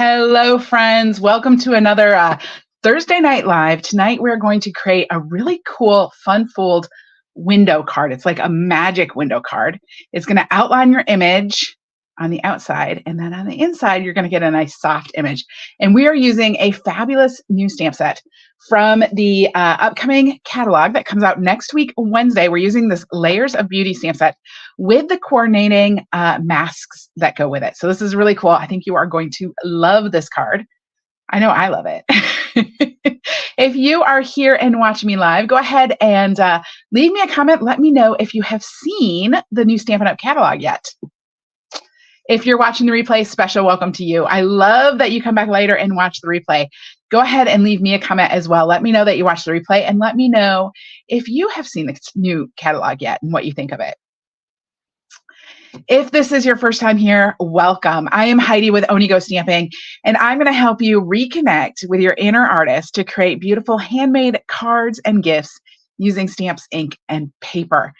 Hello, friends. Welcome to another Thursday Night Live. Tonight, we're going to create a really cool, fun fold window card. It's like a magic window card. It's going to outline your image on the outside, and then on the inside, you're going to get a nice soft image. And we are using a fabulous new stamp set from the upcoming catalog that comes out next week, Wednesday. We're using this Layers of Beauty stamp set with the coordinating masks that go with it. So this is really cool. I think you are going to love this card. I know I love it. If you are here and watching me live, go ahead and leave me a comment. Let me know if you have seen the new Stampin' Up! Catalog yet. If you're watching the replay, special welcome to you. I love that you come back later and watch the replay. Go ahead and leave me a comment as well. Let me know that you watched the replay, and let me know if you have seen the new catalog yet and what you think of it. If this is your first time here, welcome. I am Heidi with Onigo Stamping, and I'm going to help you reconnect with your inner artist to create beautiful handmade cards and gifts using stamps, ink, and paper.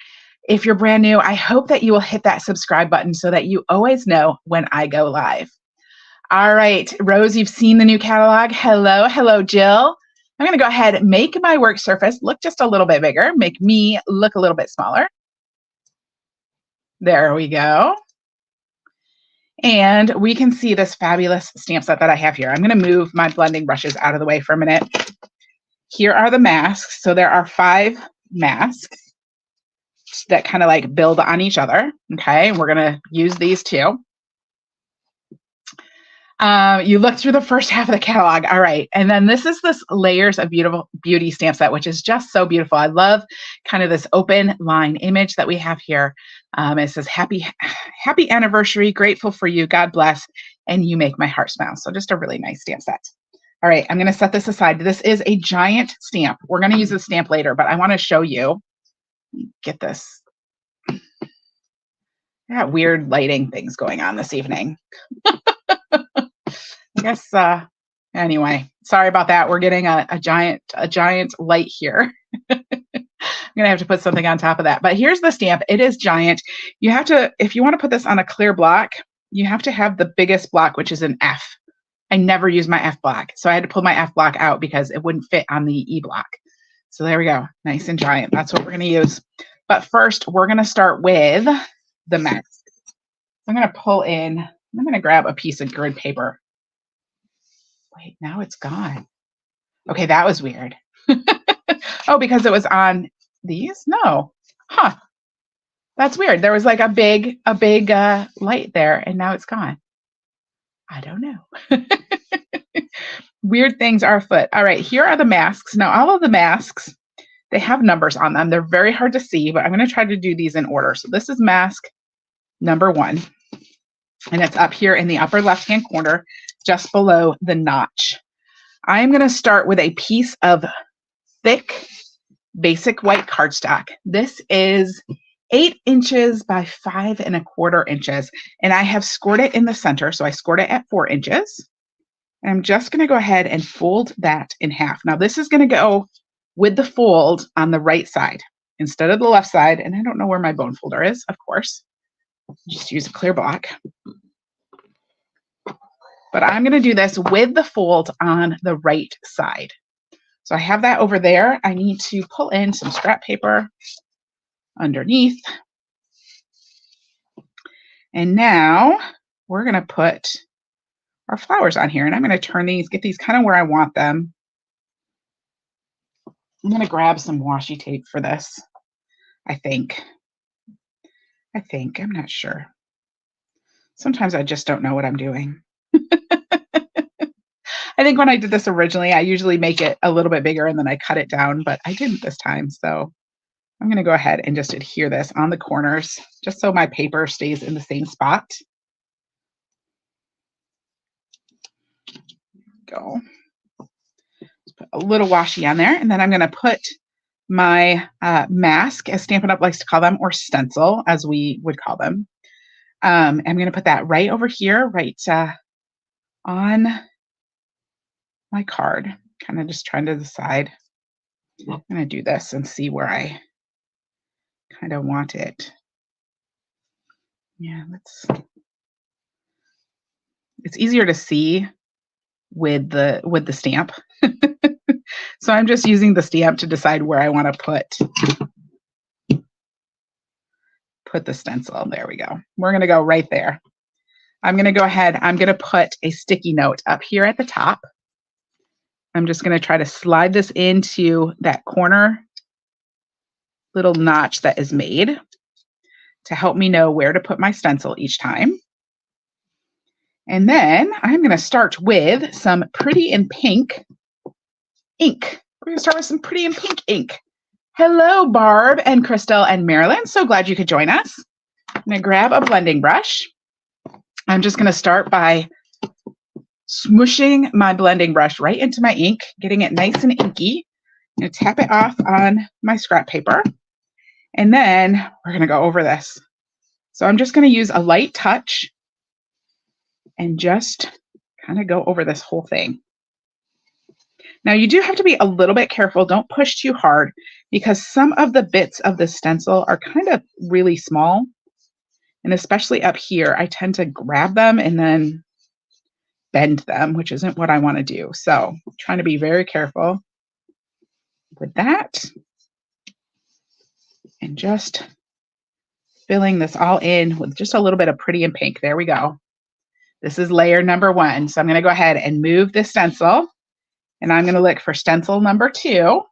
If you're brand new, I hope that you will hit that subscribe button so that you always know when I go live. All right, Rose, you've seen the new catalog. Hello, hello, Jill. I'm going to go ahead and make my work surface look just a little bit bigger, make me look a little bit smaller. There we go. And we can see this fabulous stamp set that I have here. I'm going to move my blending brushes out of the way for a minute. Here are the masks. So there are 5 masks that kind of like build on each other. Okay, we're going to use these too. You look through the first half of the catalog. All right. And then this is this Layers of Beauty stamp set, which is just so beautiful. I love kind of this open line image that we have here. It says, happy anniversary, grateful for you, God bless, and you make my heart smile. So just a really nice stamp set. All right, I'm going to set this aside. This is a giant stamp. We're going to use this stamp later, but I want to show you. Get this. I got weird lighting things going on this evening. I guess, anyway, sorry about that. We're getting a giant light here. I'm going to have to put something on top of that. But here's the stamp. It is giant. You have to, if you want to put this on a clear block, you have to have the biggest block, which is an F. I never use my F block. So I had to pull my F block out because it wouldn't fit on the E block. So there we go. Nice and giant. That's what we're going to use. But first, we're going to start with the mask. I'm going to pull in, I'm going to grab a piece of grid paper. Wait, now it's gone. Okay, that was weird. Oh, because it was on these? No. Huh. That's weird. There was like a big light there, and now it's gone. I don't know. Weird things are afoot. All right, here are the masks. Now, all of the masks, they have numbers on them. They're very hard to see, but I'm going to try to do these in order. So this is mask number 1, and it's up here in the upper left-hand corner, just below the notch. I'm going to start with a piece of thick, basic white cardstock. This is 8 inches by 5 1/4 inches, and I have scored it in the center, so I scored it at 4 inches. And I'm just going to go ahead and fold that in half. Now, this is going to go with the fold on the right side instead of the left side, and I don't know where my bone folder is, of course. Just use a clear block. But I'm going to do this with the fold on the right side. So I have that over there. I need to pull in some scrap paper underneath. And now we're going to put our flowers on here. And I'm going to turn these, get these kind of where I want them. I'm going to grab some washi tape for this, I think. I'm not sure. Sometimes I just don't know what I'm doing. I think when I did this originally, I usually make it a little bit bigger and then I cut it down, but I didn't this time. So I'm going to go ahead and just adhere this on the corners just so my paper stays in the same spot. Go. Just put a little washi on there, and then I'm going to put my mask, as Stampin' Up! Likes to call them, or stencil, as we would call them. I'm going to put that right over here, right on my card. Kind of just trying to decide. I'm going to do this and see where I kind of want it. Yeah, it's easier to see with the stamp. So I'm just using the stamp to decide where I want to put the stencil. There we go. We're going to go right there. I'm going to go ahead. I'm going to put a sticky note up here at the top. I'm just going to try to slide this into that corner little notch that is made to help me know where to put my stencil each time. And then I'm going to start with some Pretty in Pink ink. We're going to start with some Pretty in Pink ink. Hello, Barb and Crystal and Marilyn. So glad you could join us. I'm going to grab a blending brush. I'm just going to start by smooshing my blending brush right into my ink, getting it nice and inky. I'm going to tap it off on my scrap paper. And then we're going to go over this. So I'm just going to use a light touch and just kind of go over this whole thing. Now you do have to be a little bit careful. Don't push too hard because some of the bits of the stencil are kind of really small. And especially up here, I tend to grab them and then bend them, which isn't what I want to do. So I'm trying to be very careful with that. And just filling this all in with just a little bit of Pretty in Pink. There we go. This is layer number 1. So I'm going to go ahead and move this stencil. And I'm going to look for stencil number 2.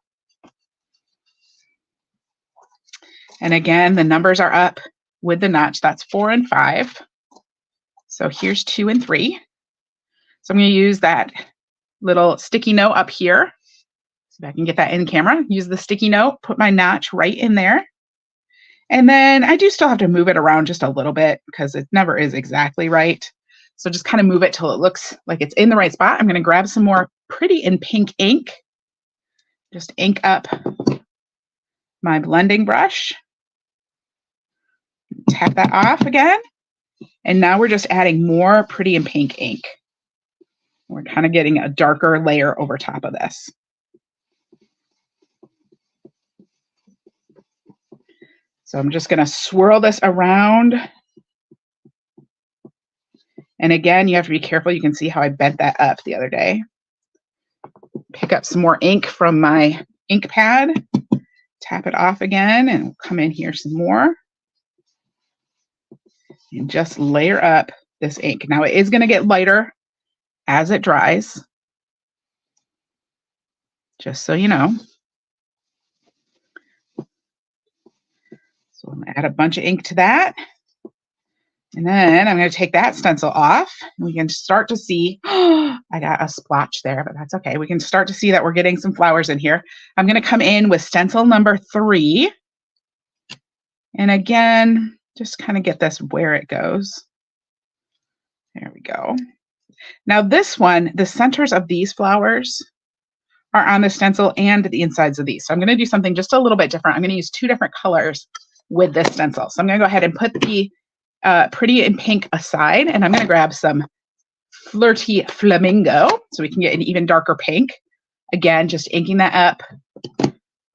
And again, the numbers are up with the notch. That's 4 and 5. So here's 2 and 3. So I'm going to use that little sticky note up here. See if I can get that in camera. Use the sticky note, put my notch right in there. And then I do still have to move it around just a little bit because it never is exactly right. So just kind of move it till it looks like it's in the right spot. I'm going to grab some more Pretty in Pink ink. Just ink up my blending brush. Tap that off again. And now we're just adding more Pretty in Pink ink. We're kind of getting a darker layer over top of this. So I'm just going to swirl this around. And again, you have to be careful. You can see how I bent that up the other day. Pick up some more ink from my ink pad. Tap it off again and come in here some more. And just layer up this ink. Now it is going to get lighter as it dries. Just so you know. So I'm going to add a bunch of ink to that. And then I'm going to take that stencil off. We can start to see, I got a splotch there, but that's okay. We can start to see that we're getting some flowers in here. I'm going to come in with stencil number 3. And again, just kind of get this where it goes. There we go. Now this one, the centers of these flowers are on the stencil and the insides of these. So I'm going to do something just a little bit different. I'm going to use 2 different colors with this stencil. So I'm going to go ahead and put the Pretty in Pink aside, and I'm going to grab some Flirty Flamingo so we can get an even darker pink. Again, just inking that up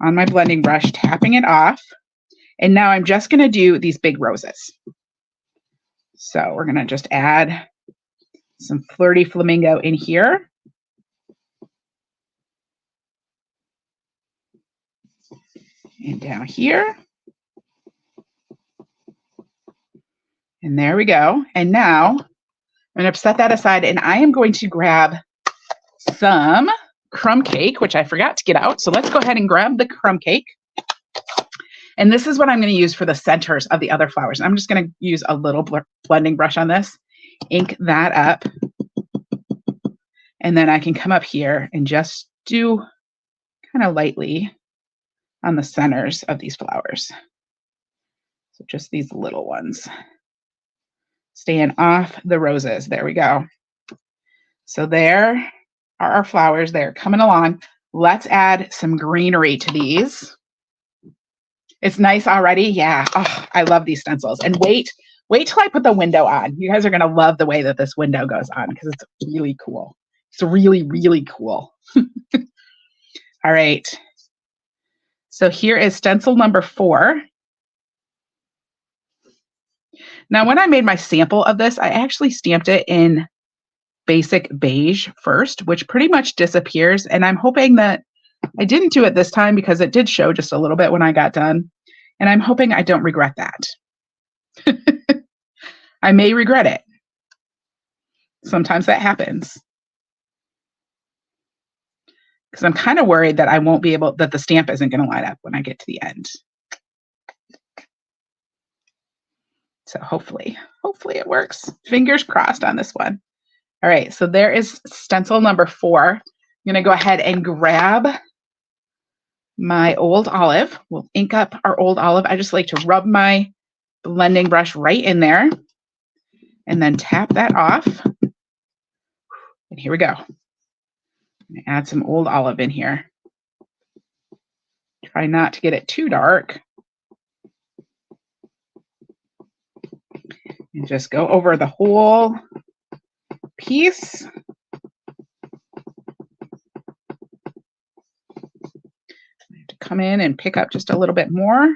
on my blending brush, tapping it off. And now I'm just going to do these big roses. So we're going to just add some Flirty Flamingo in here. And down here. And there we go. And now I'm going to set that aside, and I am going to grab some crumb cake, which I forgot to get out. So let's go ahead and grab the crumb cake. And this is what I'm going to use for the centers of the other flowers. I'm just going to use a little blending brush on this, ink that up. And then I can come up here and just do kind of lightly on the centers of these flowers. So just these little ones. Staying off the roses. There we go. So there are our flowers. They're coming along. Let's add some greenery to these. It's nice already. Yeah. Oh, I love these stencils. And wait till I put the window on. You guys are going to love the way that this window goes on because it's really cool. It's really, really cool. All right. So here is stencil number 4. Now, when I made my sample of this, I actually stamped it in basic beige first, which pretty much disappears. And I'm hoping that I didn't do it this time because it did show just a little bit when I got done. And I'm hoping I don't regret that. I may regret it. Sometimes that happens. Because I'm kind of worried that I won't be able, that the stamp isn't going to line up when I get to the end. So hopefully it works. Fingers crossed on this one. All right, so there is stencil number 4. I'm going to go ahead and grab my old olive. We'll ink up our old olive. I just like to rub my blending brush right in there and then tap that off. And here we go. I'm going to add some old olive in here. Try not to get it too dark. And just go over the whole piece. I have to come in and pick up just a little bit more.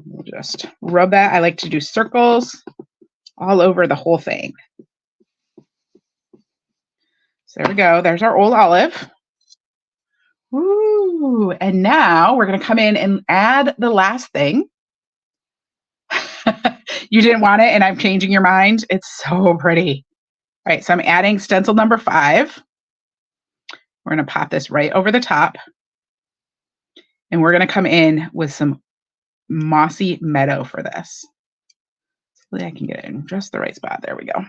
We'll just rub that. I like to do circles all over the whole thing. So there we go. There's our old olive. Ooh, and now we're going to come in and add the last thing. You didn't want it, and I'm changing your mind. It's so pretty. All right, so I'm adding stencil number 5. We're going to pop this right over the top. And we're going to come in with some mossy meadow for this. Hopefully I can get it in just the right spot. There we go.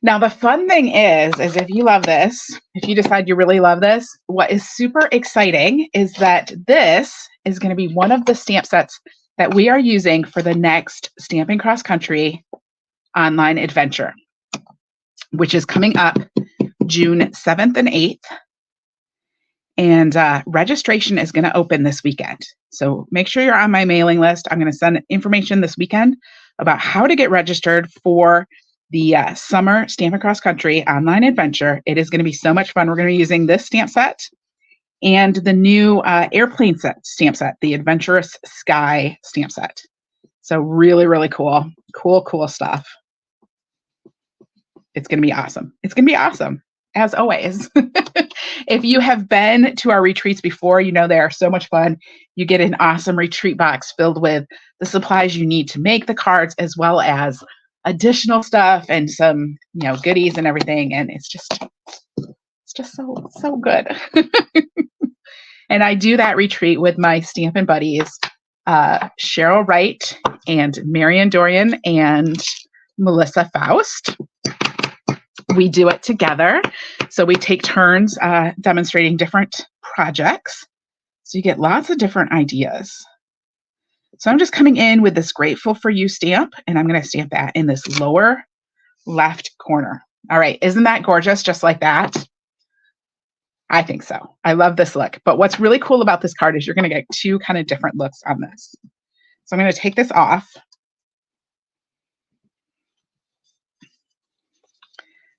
Now, the fun thing is if you love this, if you decide you really love this, what is super exciting is that this is going to be one of the stamp sets that we are using for the next Stampin' Cross Country online adventure, which is coming up June 7th and 8th. And registration is going to open this weekend. So make sure you're on my mailing list. I'm going to send information this weekend about how to get registered for the summer Stampin' Cross Country online adventure. It is going to be so much fun. We're going to be using this stamp set and the new airplane stamp set, the Adventurous Sky stamp set. So really, really cool. Cool stuff. It's going to be awesome. It's going to be awesome, as always. If you have been to our retreats before, you know they are so much fun. You get an awesome retreat box filled with the supplies you need to make the cards, as well as additional stuff and some, goodies and everything. And it's just so good. And I do that retreat with my Stampin' buddies, Cheryl Wright and Marian Dorian and Melissa Faust. We do it together. So we take turns demonstrating different projects. So you get lots of different ideas. So I'm just coming in with this Grateful for You stamp, and I'm going to stamp that in this lower left corner. All right, isn't that gorgeous? Just like that. I think so. I love this look. But what's really cool about this card is you're going to get 2 kind of different looks on this. So I'm going to take this off.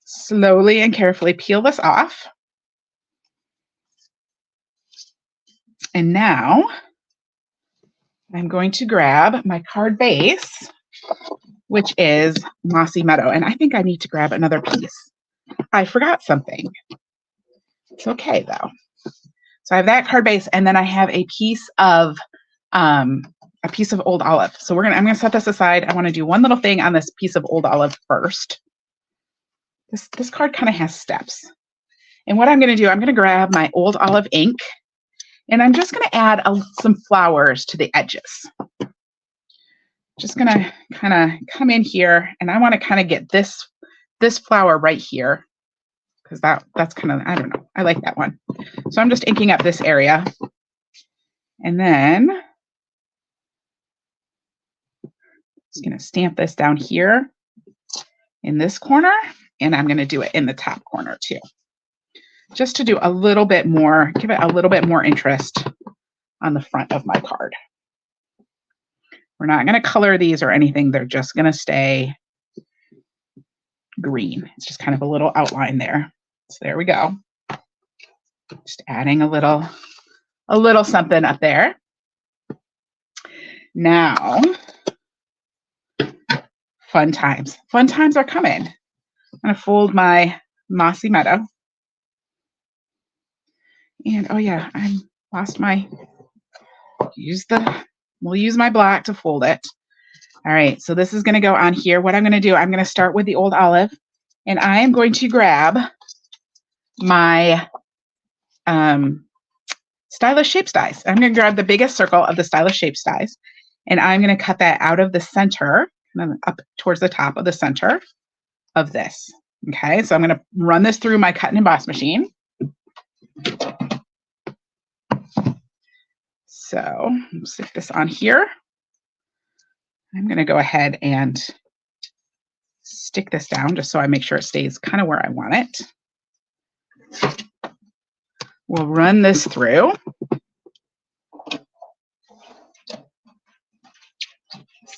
Slowly and carefully peel this off. And now I'm going to grab my card base, which is Mossy Meadow. And I think I need to grab another piece. I forgot something. It's okay though. So I have that card base, and then I have a piece of old olive. So I'm gonna set this aside. I want to do one little thing on this piece of old olive first. This card kind of has steps. And what I'm going to do, I'm going to grab my old olive ink, and I'm just going to add some flowers to the edges. Just going to kind of come in here, and I want to kind of get this flower right here, because that's kind of, I don't know, I like that one. So I'm just inking up this area. And then just going to stamp this down here in this corner. And I'm going to do it in the top corner too, just to do a little bit more, give it a little bit more interest on the front of my card. We're not going to color these or anything. They're just going to stay green. It's just kind of a little outline there. So there we go. Just adding a little something up there. Now Fun times. Fun times are coming. I'm going to fold my Mossy Meadow. And oh yeah, I lost my, we'll use my black to fold it. All right, so this is going to go on here. What I'm going to do, I'm going to start with the old olive, and I am going to grab my Stylish Shapes dies. I'm going to grab the biggest circle of the Stylish Shapes dies, and I'm going to cut that out of the center, up towards the top of the center of this. Okay, so I'm going to run this through my cut and emboss machine. So stick this on here. I'm going to go ahead and stick this down just so I make sure it stays kind of where I want it. We'll run this through.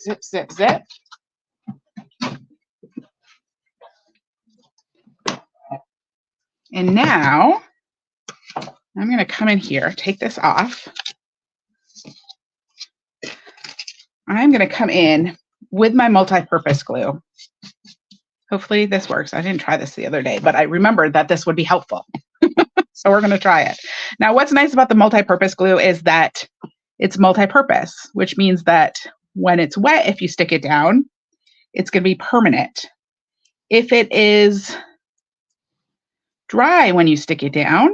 Zip, zip, zip. And now I'm going to come in here, take this off. I'm going to come in with my multi-purpose glue. Hopefully this works. I didn't try this the other day, but I remembered that this would be helpful. So we're going to try it. Now, what's nice about the multi-purpose glue is that it's multi-purpose, which means that when it's wet, if you stick it down, it's going to be permanent. If it is dry when you stick it down,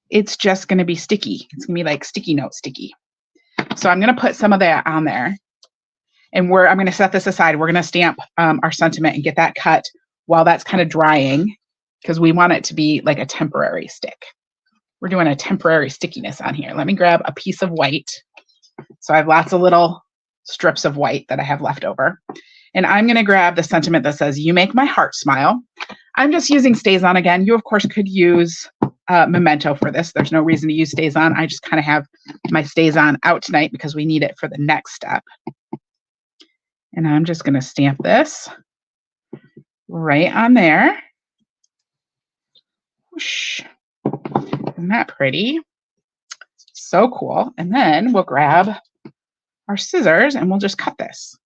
it's just going to be sticky. It's going to be like sticky note sticky. So I'm going to put some of that on there, and I'm going to set this aside. We're going to stamp our sentiment and get that cut while that's kind of drying, because we want it to be like a temporary stick. We're doing a temporary stickiness on here. Let me grab a piece of white. So I have lots of little strips of white that I have left over. And I'm going to grab the sentiment that says, "You make my heart smile." I'm just using StazOn again. You, of course, could use Memento for this. There's no reason to use StazOn. I just kind of have my StazOn out tonight because we need it for the next step. And I'm just going to stamp this right on there. Whoosh. Isn't that pretty? So cool. And then we'll grab our scissors and we'll just cut this.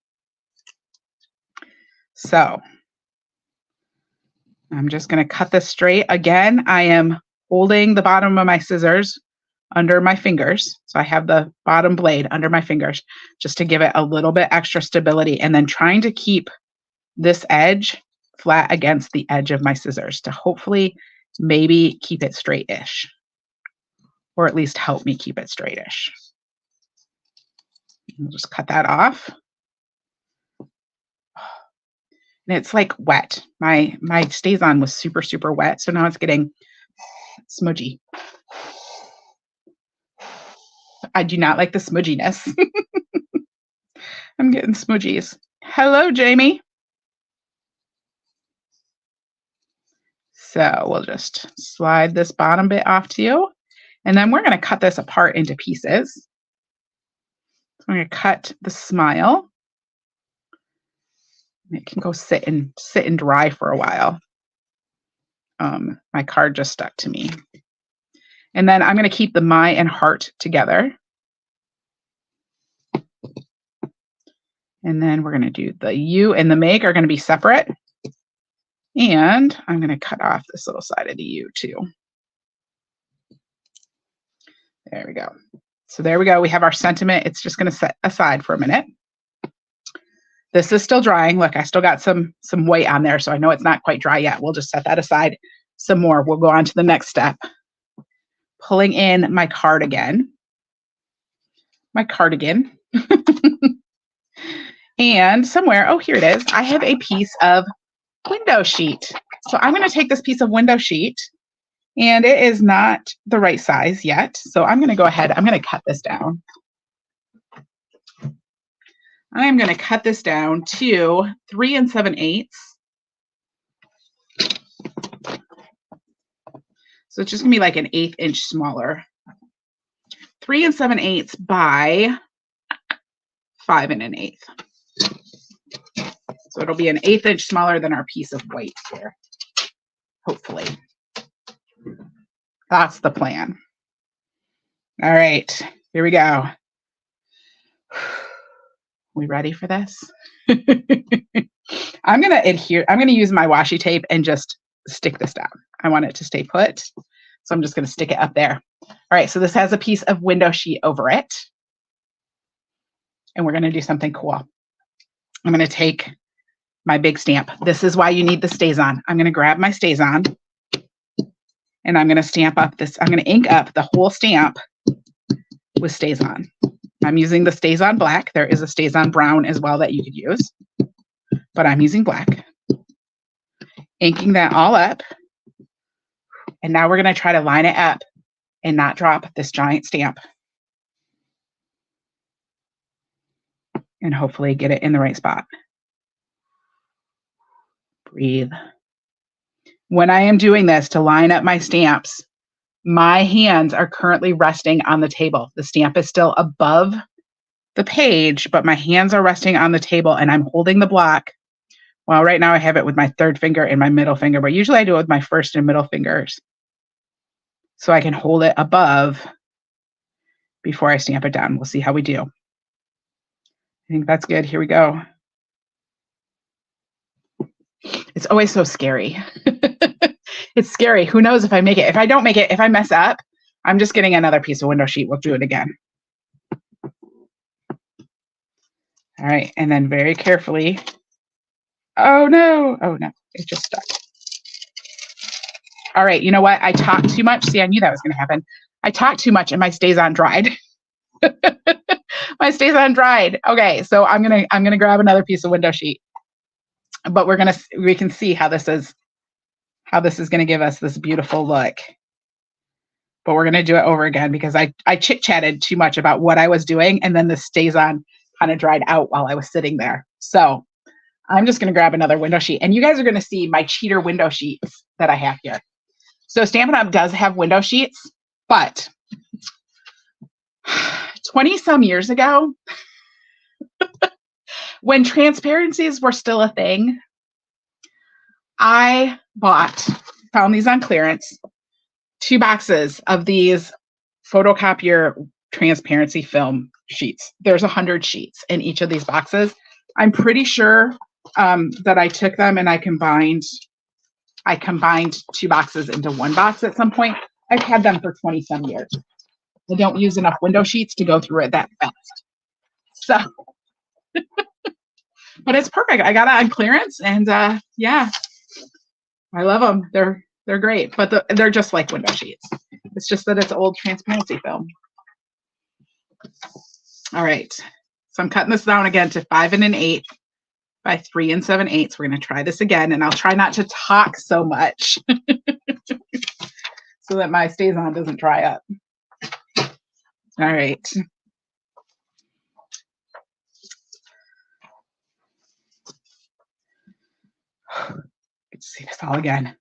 So I'm just going to cut this straight. Again, I am holding the bottom of my scissors under my fingers. So I have the bottom blade under my fingers just to give it a little bit extra stability, and then trying to keep this edge flat against the edge of my scissors to hopefully maybe keep it straight-ish, or at least help me keep it straight-ish. I'll just cut that off. And it's like wet. My StazOn was super, super wet, so now it's getting smudgy. I do not like the smudginess. I'm getting smudgies. Hello, Jamie. So we'll just slide this bottom bit off to you, and then we're going to cut this apart into pieces. So I'm going to cut the smile. It can go sit and dry for a while. My card just stuck to me. And then I'm going to keep the my and heart together. And then we're going to do the U and the make are going to be separate. And I'm going to cut off this little side of the U too. There we go. So there we go. We have our sentiment. It's just going to set aside for a minute. This is still drying. Look, I still got some white on there, so I know it's not quite dry yet. We'll just set that aside some more. We'll go on to the next step. Pulling in my cardigan. And somewhere, oh, here it is. I have a piece of window sheet. So I'm going to take this piece of window sheet, and it is not the right size yet. So I'm going to go ahead. I'm going to cut this down. I'm going to cut this down to 3 7/8. So it's just going to be like an 1/8 inch smaller. 3 7/8 by 5 1/8. So it'll be an 1/8 inch smaller than our piece of white here, hopefully. That's the plan. All right, here we go. We ready for this? I'm going to use my washi tape and just stick this down. I want it to stay put. So I'm just going to stick it up there. All right, so this has a piece of window sheet over it. And we're going to do something cool. I'm going to take my big stamp. This is why you need the StazOn. I'm going to grab my StazOn and I'm going to stamp up this. I'm going to ink up the whole stamp with StazOn. I'm using the StazOn black. There is a StazOn brown as well that you could use, but I'm using black. Inking that all up. And now we're going to try to line it up and not drop this giant stamp. And hopefully get it in the right spot. Breathe. When I am doing this to line up my stamps, my hands are currently resting on the table. The stamp is still above the page, but my hands are resting on the table and I'm holding the block. Well, right now I have it with my third finger and my middle finger, but usually I do it with my first and middle fingers. So I can hold it above before I stamp it down. We'll see how we do. I think that's good. Here we go. It's always so scary. It's scary. Who knows if I make it? If I don't make it, if I mess up, I'm just getting another piece of window sheet. We'll do it again. All right. And then very carefully. Oh, no. Oh, no. It just stuck. All right. You know what? I talked too much. See, I knew that was going to happen. I talked too much and my StazOn dried. My StazOn dried. Okay. So I'm going to grab another piece of window sheet. But we can see how this is going to give us this beautiful look. But we're going to do it over again because I chit-chatted too much about what I was doing and then the StazOn kind of dried out while I was sitting there. So I'm just going to grab another window sheet and you guys are going to see my cheater window sheets that I have here. So Stampin' Up! Does have window sheets, but 20 some years ago, when transparencies were still a thing, I found these on clearance, 2 boxes of these photocopier transparency film sheets. There's 100 sheets in each of these boxes. I'm pretty sure that I took them and I combined 2 boxes into 1 box at some point. I've had them for 20 some years. I don't use enough window sheets to go through it that fast. So, but it's perfect. I got it on clearance and yeah, I love them. They're great, but they're just like window sheets. It's just that it's old transparency film. All right. So I'm cutting this down again to 5 1/8 by 3 7/8. We're going to try this again and I'll try not to talk so much so that my StazOn doesn't dry up. All right. Let's see this all again.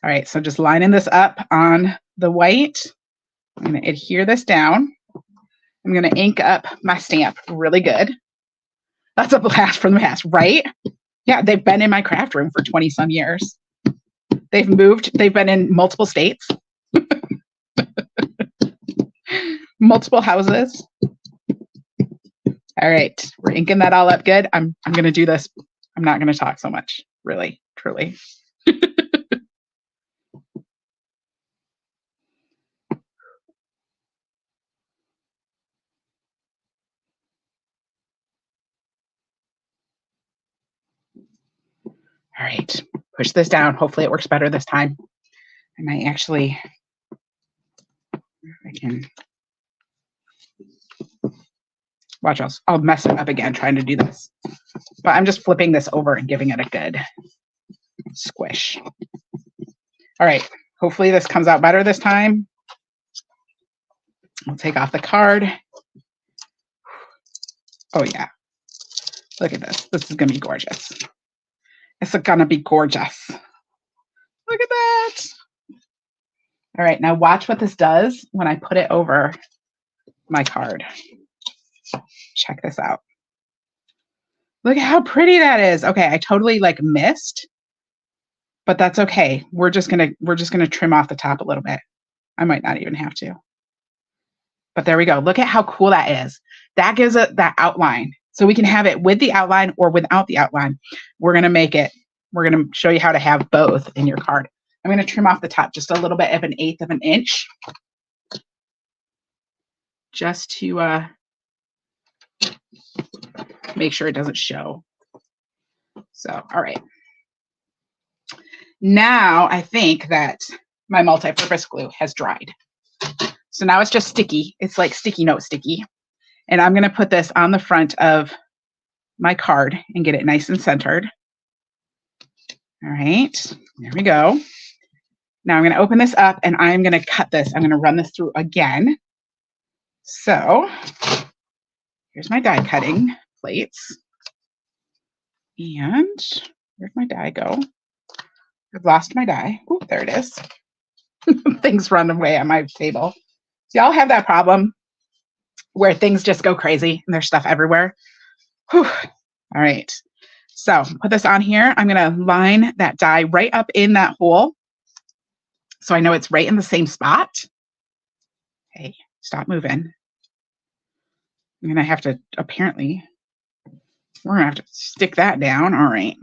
All right, so just lining this up on the white. I'm going to adhere this down. I'm going to ink up my stamp really good. That's a blast from the past, right? Yeah, they've been in my craft room for 20 some years. They've moved. They've been in multiple states, multiple houses. All right, we're inking that all up good. I'm going to do this. I'm not going to talk so much, really, truly. All right, push this down. Hopefully it works better this time. I might actually, I can, watch, I'll mess it up again trying to do this. But I'm just flipping this over and giving it a good squish. All right, hopefully this comes out better this time. I'll take off the card. Oh yeah, look at this. This is gonna be gorgeous. It's gonna be gorgeous. Look at that. All right, now watch what this does when I put it over my card. Check this out. Look at how pretty that is. Okay, I totally like missed, but that's okay. We're just gonna trim off the top a little bit. I might not even have to. But there we go. Look at how cool that is. That gives it that outline. So we can have it with the outline or without the outline. We're going to show you how to have both in your card. I'm going to trim off the top just a little bit of 1/8 of an inch. Just to make sure it doesn't show. So, all right. Now I think that my multi-purpose glue has dried. So now it's just sticky. It's like sticky note sticky. And I'm going to put this on the front of my card and get it nice and centered. All right, there we go. Now I'm going to open this up and I'm going to cut this. I'm going to run this through again. So here's my die cutting plates. And where'd my die go? I've lost my die. Oh, there it is. Things run away on my table. Do y'all have that problem where things just go crazy and there's stuff everywhere? Whew. All right. So put this on here. I'm going to line that die right up in that hole. So I know it's right in the same spot. Hey, stop moving. I'm going to have to, apparently, we're going to have to stick that down. All right.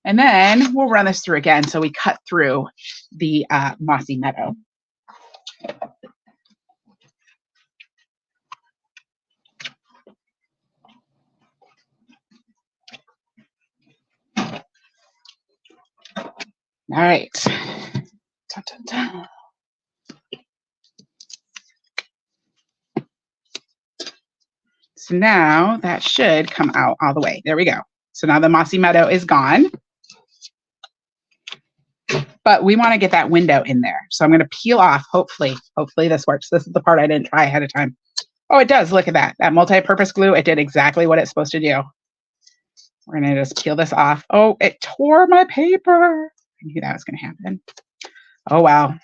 And then we'll run this through again. So we cut through the mossy meadow. All right. Dun, dun, dun. So now that should come out all the way. There we go. So now the mossy meadow is gone. But we want to get that window in there. So I'm going to peel off, hopefully this works. This is the part I didn't try ahead of time. Oh, it does. Look at that. That multi-purpose glue, it did exactly what it's supposed to do. We're going to just peel this off. Oh, it tore my paper. I knew that was going to happen. Oh, wow.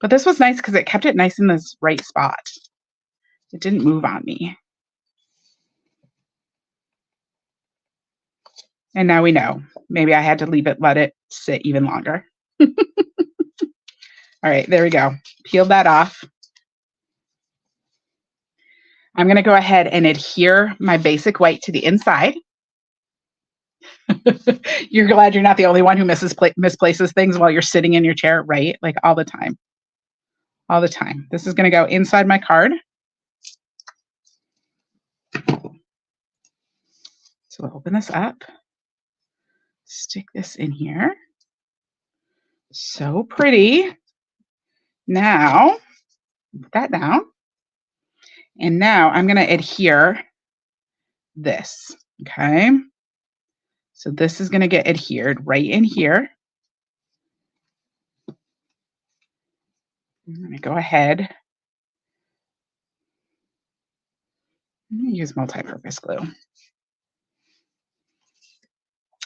But this was nice because it kept it nice in this right spot. It didn't move on me. And now we know. Maybe I had to let it sit even longer. All right, there we go. Peeled that off. I'm going to go ahead and adhere my basic white to the inside. You're glad you're not the only one who misplaces things while you're sitting in your chair, right? Like all the time. All the time. This is going to go inside my card. So we'll open this up. Stick this in here. So pretty. Now, put that down. And now I'm going to adhere this, okay? So this is going to get adhered right in here. I'm going to go ahead and use multi-purpose glue.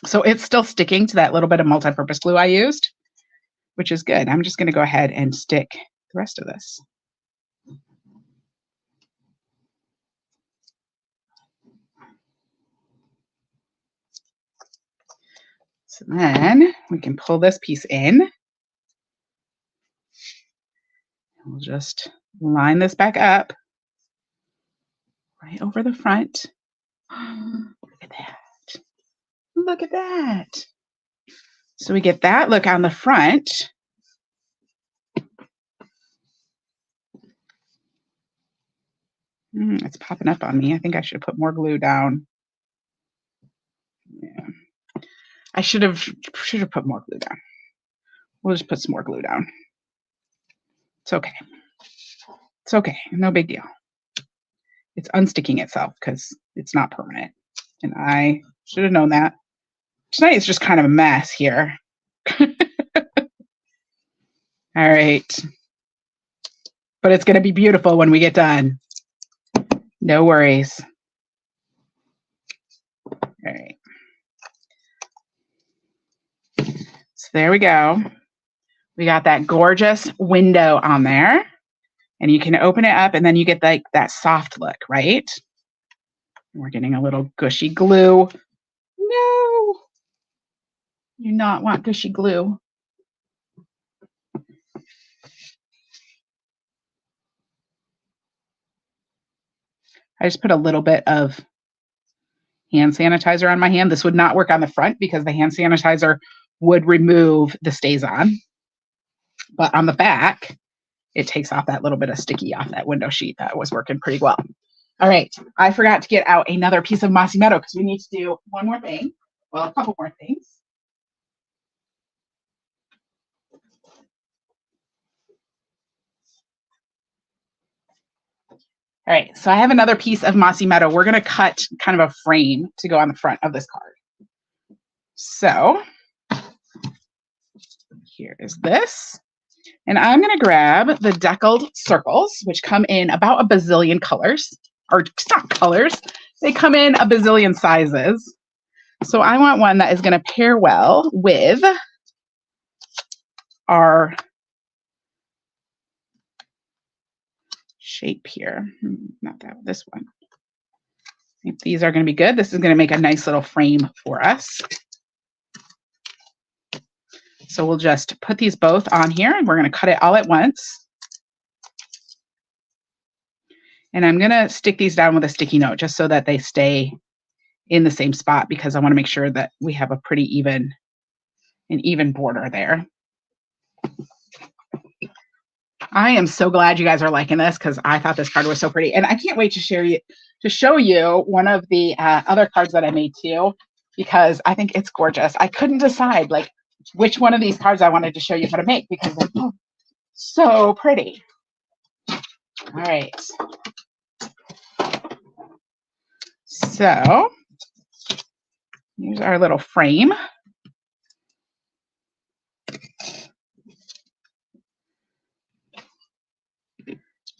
So it's still sticking to that little bit of multi-purpose glue I used, which is good. I'm just going to go ahead and stick the rest of this. So then we can pull this piece in. We'll just line this back up right over the front. Look at that. Look at that. So we get that look on the front. It's popping up on me. I think I should put more glue down. Yeah. I should have put more glue down. We'll just put some more glue down. It's okay. It's okay. No big deal. It's unsticking itself because it's not permanent. And I should have known that. Tonight is just kind of a mess here. All right. But it's going to be beautiful when we get done. No worries. All right. So there we go. We got that gorgeous window on there. And you can open it up and then you get like that soft look, right? We're getting a little gushy glue. No. You do not want gushy glue. I just put a little bit of hand sanitizer on my hand. This would not work on the front because the hand sanitizer would remove the StazOn. But on the back, it takes off that little bit of sticky off that window sheet. That was working pretty well. All right, I forgot to get out another piece of Mossy Meadow because we need to do one more thing. Well, a couple more things. All right, so I have another piece of Mossy Meadow. We're going to cut kind of a frame to go on the front of this card. So here is this. And I'm going to grab the deckled circles, which come in about a bazillion colors, or it's not colors. They come in a bazillion sizes. So I want one that is going to pair well with our shape here. Not that, this one. I think these are going to be good. This is going to make a nice little frame for us. So we'll just put these both on here and we're going to cut it all at once. And I'm going to stick these down with a sticky note just so that they stay in the same spot because I want to make sure that we have a pretty even border there. I am so glad you guys are liking this because I thought this card was so pretty. And I can't wait to show you one of the other cards that I made too, because I think it's gorgeous. I couldn't decide like which one of these cards I wanted to show you how to make because they're so pretty. All right. So here's our little frame.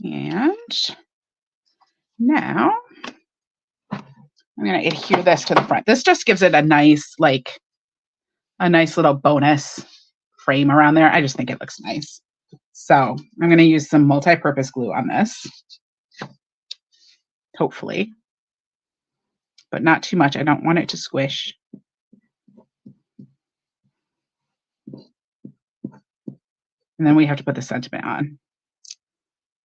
And now I'm going to adhere this to the front. This just gives it a nice, like a nice little bonus frame around there. I just think it looks nice. So I'm going to use some multi-purpose glue on this, hopefully, but not too much. I don't want it to squish. And then we have to put the sentiment on.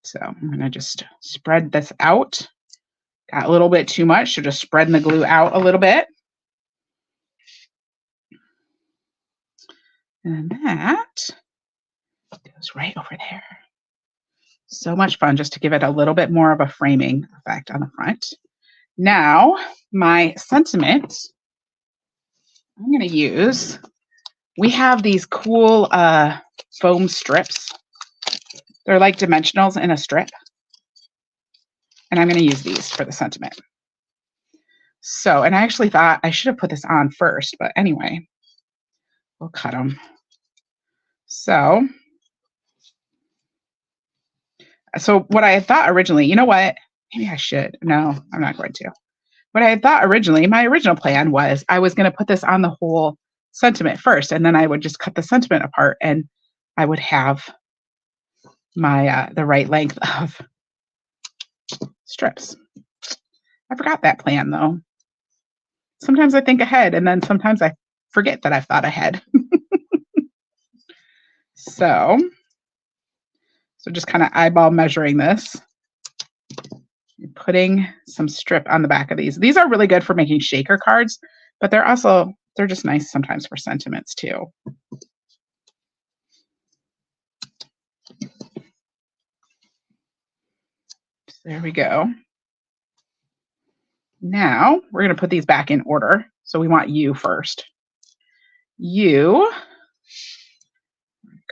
So I'm going to just spread this out. Got a little bit too much, so just spreading the glue out a little bit. And that goes right over there. So much fun just to give it a little bit more of a framing effect on the front. Now, my sentiment, I'm going to use, we have these cool foam strips. They're like dimensionals in a strip. And I'm going to use these for the sentiment. So, and I actually thought I should have put this on first, but anyway, we'll cut them. So what I had thought originally, you know what? Maybe I should. No, I'm not going to. What I had thought originally, my original plan was I was going to put this on the whole sentiment first, and then I would just cut the sentiment apart and I would have my the right length of strips. I forgot that plan though. Sometimes I think ahead and then sometimes I forget that I've thought ahead. So just kind of eyeball measuring this. Putting some strip on the back of these. These are really good for making shaker cards, but they're just nice sometimes for sentiments too. There we go. Now we're going to put these back in order. So we want you first. You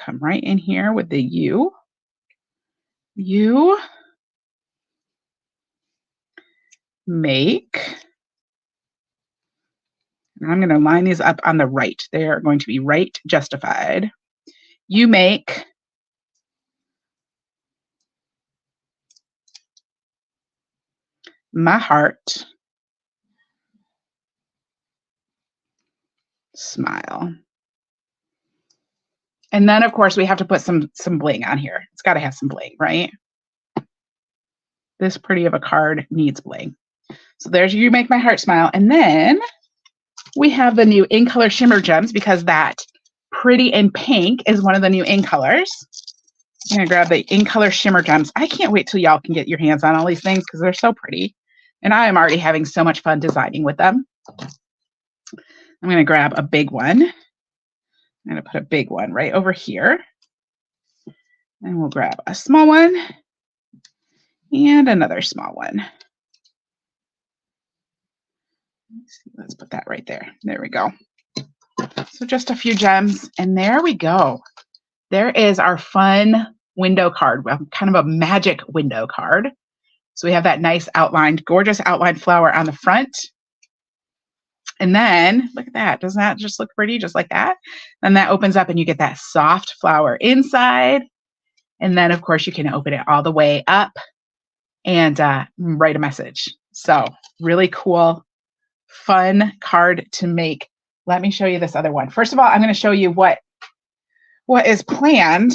come right in here with the U. You make, and I'm going to line these up on the right. They are going to be right justified. You make my heart smile. And then of course we have to put some bling on here. It's got to have some bling, right? This pretty of a card needs bling. So there's You Make My Heart Smile. And then we have the new In Color Shimmer Gems because that Pretty in Pink is one of the new in colors. I'm going to grab the In Color Shimmer Gems. I can't wait till y'all can get your hands on all these things because they're so pretty. And I am already having so much fun designing with them. I'm going to grab a big one. I'm going to put a big one right over here. And we'll grab a small one and another small one. Let's put that right there. There we go. So just a few gems, and there we go. There is our fun window card, kind of a magic window card. So we have that nice outlined, gorgeous outlined flower on the front. And then look at that. Doesn't that just look pretty just like that? And that opens up and you get that soft flower inside. And then of course you can open it all the way up and write a message. So really cool, fun card to make. Let me show you this other one. First of all, I'm going to show you what is planned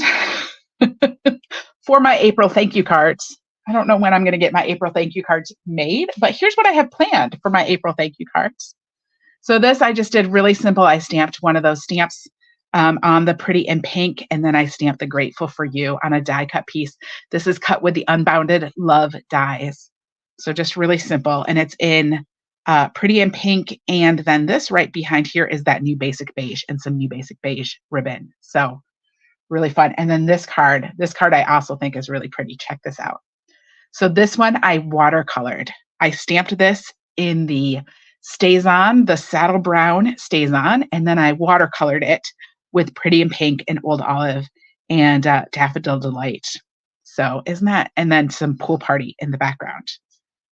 for my April thank you cards. I don't know when I'm going to get my April thank you cards made, but here's what I have planned for my April thank you cards. So this I just did really simple. I stamped one of those stamps on the Pretty in Pink, and then I stamped the Grateful for You on a die cut piece. This is cut with the Unbounded Love dies. So just really simple, and it's in Pretty in Pink, and then this right behind here is that new basic beige and some new basic beige ribbon. So really fun. And then this card I also think is really pretty. Check this out. So this one I watercolored. I stamped this in the Stays On, the Saddle Brown Stays On, and then I watercolored it with Pretty in Pink and Old Olive and Daffodil Delight. So isn't that, and then some Pool Party in the background,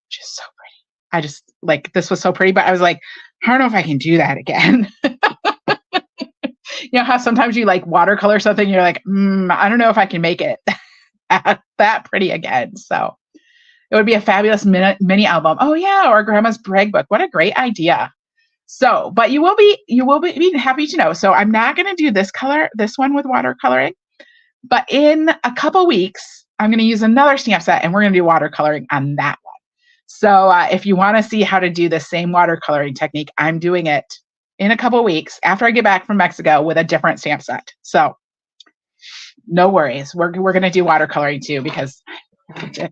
which is so pretty. I just like, this was so pretty, but I was like, I don't know if I can do that again. You know how sometimes you like watercolor something, you're like, I don't know if I can make it that pretty again. So it would be a fabulous mini album. Oh yeah, or Grandma's brag book. What a great idea. So, but you will be happy to know. So I'm not going to do this one with watercoloring, but in a couple weeks, I'm going to use another stamp set and we're going to do watercoloring on that one. So if you want to see how to do the same watercoloring technique, I'm doing it in a couple weeks after I get back from Mexico with a different stamp set. So no worries. We're going to do watercoloring too, because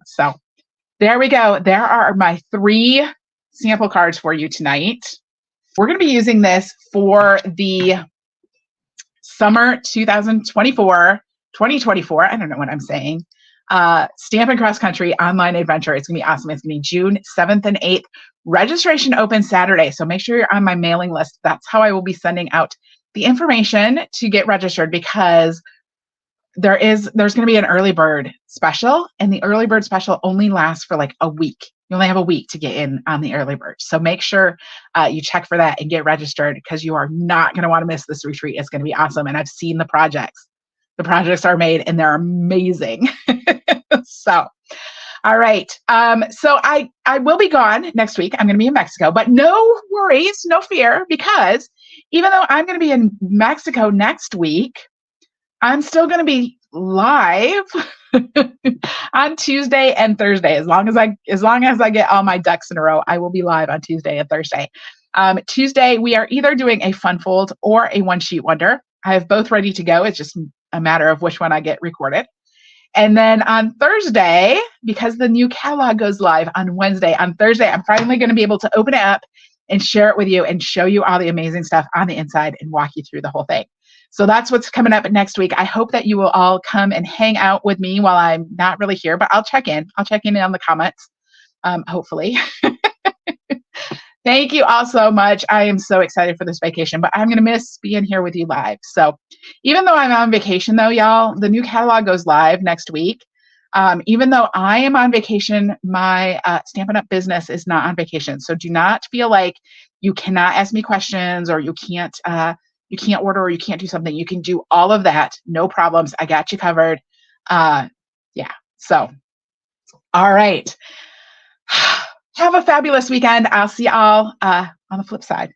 so there we go. There are my 3 sample cards for you tonight. We're going to be using this for the summer 2024. I don't know what I'm saying. Stampin' Cross Country online adventure. It's going to be awesome. It's going to be June 7th and 8th. Registration opens Saturday, so make sure you're on my mailing list. That's how I will be sending out the information to get registered, because there's going to be an early bird special, and the early bird special only lasts for like a week. You only have a week to get in on the early bird. So make sure you check for that and get registered, because you are not going to want to miss this retreat. It's going to be awesome. And I've seen the projects. The projects are made and they're amazing. So, all right. So I will be gone next week. I'm going to be in Mexico, but no worries, no fear, because even though I'm going to be in Mexico next week, I'm still going to be live on Tuesday and Thursday. As long as I get all my ducks in a row, I will be live on Tuesday and Thursday. Tuesday, we are either doing a fun fold or a one sheet wonder. I have both ready to go. It's just a matter of which one I get recorded. And then on Thursday, because the new catalog goes live on Wednesday, on Thursday, I'm finally going to be able to open it up and share it with you and show you all the amazing stuff on the inside and walk you through the whole thing. So that's what's coming up next week. I hope that you will all come and hang out with me while I'm not really here, but I'll check in. I'll check in on the comments, hopefully. Thank you all so much. I am so excited for this vacation, but I'm going to miss being here with you live. So even though I'm on vacation though, y'all, the new catalog goes live next week. Even though I am on vacation, my Stampin' Up! Business is not on vacation. So do not feel like you cannot ask me questions, or you can't order, or you can't do something. You can do all of that. No problems. I got you covered. Yeah. So, all right. Have a fabulous weekend. I'll see y'all on the flip side.